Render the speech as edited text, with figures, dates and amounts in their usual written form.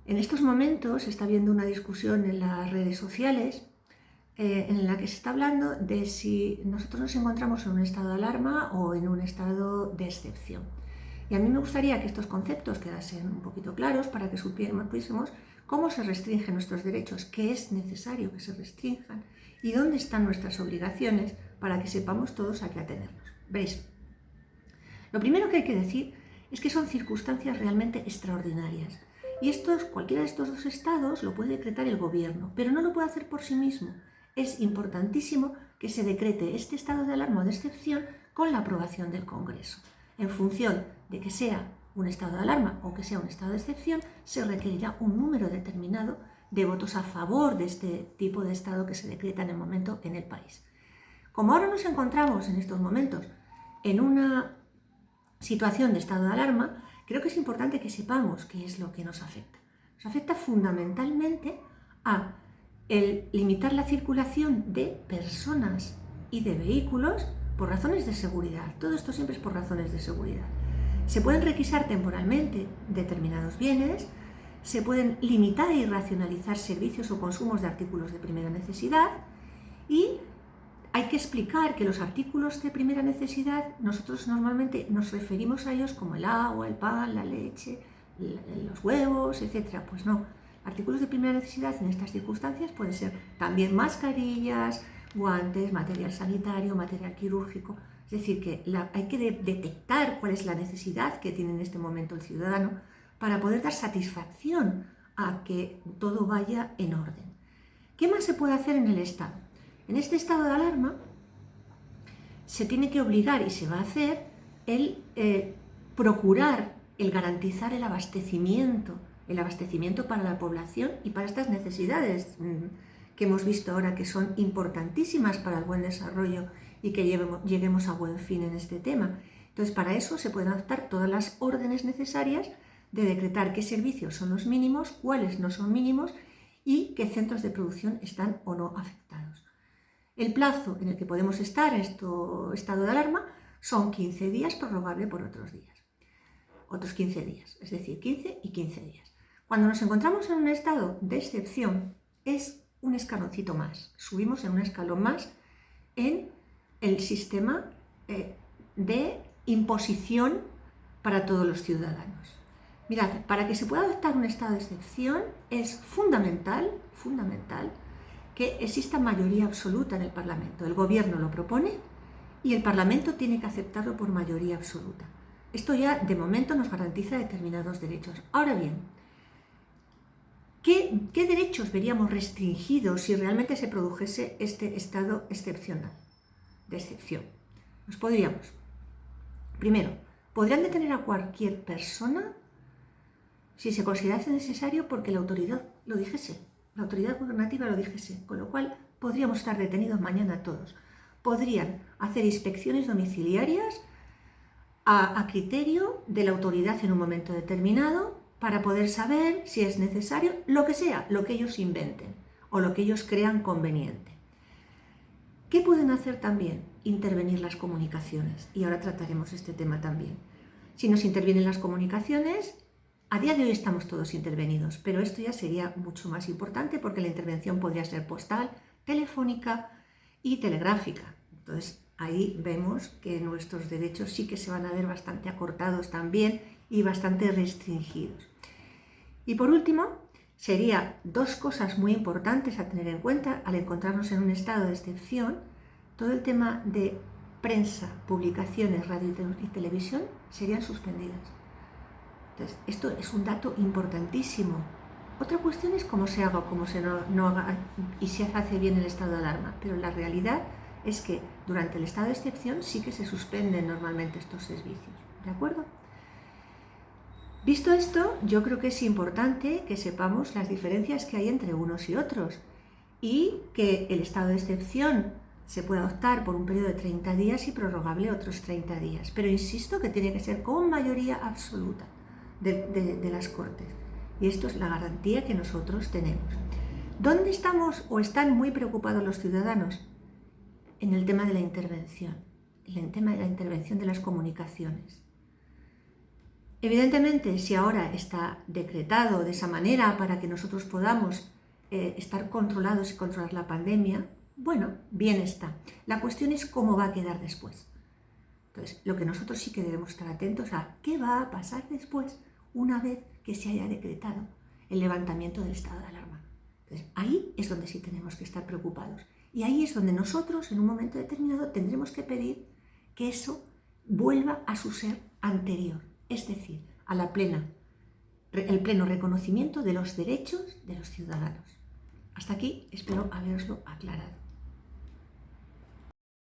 En estos momentos está habiendo una discusión en las redes sociales en la que se está hablando de si nosotros nos encontramos en un estado de alarma o en un estado de excepción. Y a mí me gustaría que estos conceptos quedasen un poquito claros para que supiésemos cómo se restringen nuestros derechos, qué es necesario que se restrinjan y dónde están nuestras obligaciones para que sepamos todos a qué atenernos. Veréis, lo primero que hay que decir es que son circunstancias realmente extraordinarias. Y cualquiera de estos dos estados lo puede decretar el gobierno, pero no lo puede hacer por sí mismo. Es importantísimo que se decrete este estado de alarma o de excepción con la aprobación del Congreso. En función de que sea un estado de alarma o que sea un estado de excepción, se requerirá un número determinado de votos a favor de este tipo de estado que se decreta en el momento en el país. Como ahora nos encontramos en estos momentos en una situación de estado de alarma, creo que es importante que sepamos qué es lo que nos afecta. Nos afecta fundamentalmente a el limitar la circulación de personas y de vehículos por razones de seguridad. Todo esto siempre es por razones de seguridad. Se pueden requisar temporalmente determinados bienes, se pueden limitar y racionalizar servicios o consumos de artículos de primera necesidad y hay que explicar que los artículos de primera necesidad nosotros normalmente nos referimos a ellos como el agua, el pan, la leche, los huevos, etc. Pues no, artículos de primera necesidad en estas circunstancias pueden ser también mascarillas, guantes, material sanitario, material quirúrgico. Es decir, que hay que detectar cuál es la necesidad que tiene en este momento el ciudadano para poder dar satisfacción a que todo vaya en orden. ¿Qué más se puede hacer en el Estado? En este estado de alarma se tiene que obligar y se va a hacer el procurar, el garantizar el abastecimiento para la población y para estas necesidades que hemos visto ahora que son importantísimas para el buen desarrollo y que lleguemos a buen fin en este tema. Entonces, para eso se pueden adoptar todas las órdenes necesarias de decretar qué servicios son los mínimos, cuáles no son mínimos y qué centros de producción están o no afectados. El plazo en el que podemos estar en estado de alarma son 15 días, prorrogable por otros 15 días, es decir, 15 y 15 días. Cuando nos encontramos en un estado de excepción, es un escaloncito más, subimos en un escalón más en el sistema de imposición para todos los ciudadanos. Mirad, para que se pueda adoptar un estado de excepción es fundamental que exista mayoría absoluta en el Parlamento. El Gobierno lo propone y el Parlamento tiene que aceptarlo por mayoría absoluta. Esto ya de momento nos garantiza determinados derechos. Ahora bien, ¿qué derechos veríamos restringidos si realmente se produjese este estado excepcional, de excepción? Pues primero, podrían detener a cualquier persona si se considerase necesario porque la autoridad lo dijese. La autoridad gubernativa lo dijese, con lo cual podríamos estar detenidos mañana todos. Podrían hacer inspecciones domiciliarias a criterio de la autoridad en un momento determinado para poder saber si es necesario lo que sea, lo que ellos inventen o lo que ellos crean conveniente. ¿Qué pueden hacer también? Intervenir las comunicaciones. Y ahora trataremos este tema también. Si nos intervienen las comunicaciones, a día de hoy estamos todos intervenidos, pero esto ya sería mucho más importante porque la intervención podría ser postal, telefónica y telegráfica. Entonces ahí vemos que nuestros derechos sí que se van a ver bastante acortados también y bastante restringidos. Y por último, sería dos cosas muy importantes a tener en cuenta al encontrarnos en un estado de excepción. Todo el tema de prensa, publicaciones, radio y televisión serían suspendidas. Entonces, esto es un dato importantísimo. Otra cuestión es cómo se haga o cómo se no haga y si se hace bien el estado de alarma, pero la realidad es que durante el estado de excepción sí que se suspenden normalmente estos servicios, ¿de acuerdo? Visto esto, yo creo que es importante que sepamos las diferencias que hay entre unos y otros y que el estado de excepción se puede adoptar por un periodo de 30 días y prorrogable otros 30 días, pero insisto que tiene que ser con mayoría absoluta de las Cortes. Y esto es la garantía que nosotros tenemos. ¿Dónde estamos o están muy preocupados los ciudadanos? En el tema de la intervención, en el tema de la intervención de las comunicaciones. Evidentemente, si ahora está decretado de esa manera para que nosotros podamos estar controlados y controlar la pandemia, bueno, bien está. La cuestión es cómo va a quedar después. Entonces, lo que nosotros sí que debemos estar atentos a qué va a pasar después una vez que se haya decretado el levantamiento del estado de alarma. Entonces, ahí es donde sí tenemos que estar preocupados. Y ahí es donde nosotros, en un momento determinado, tendremos que pedir que eso vuelva a su ser anterior, es decir, a el pleno reconocimiento de los derechos de los ciudadanos. Hasta aquí espero haberoslo aclarado.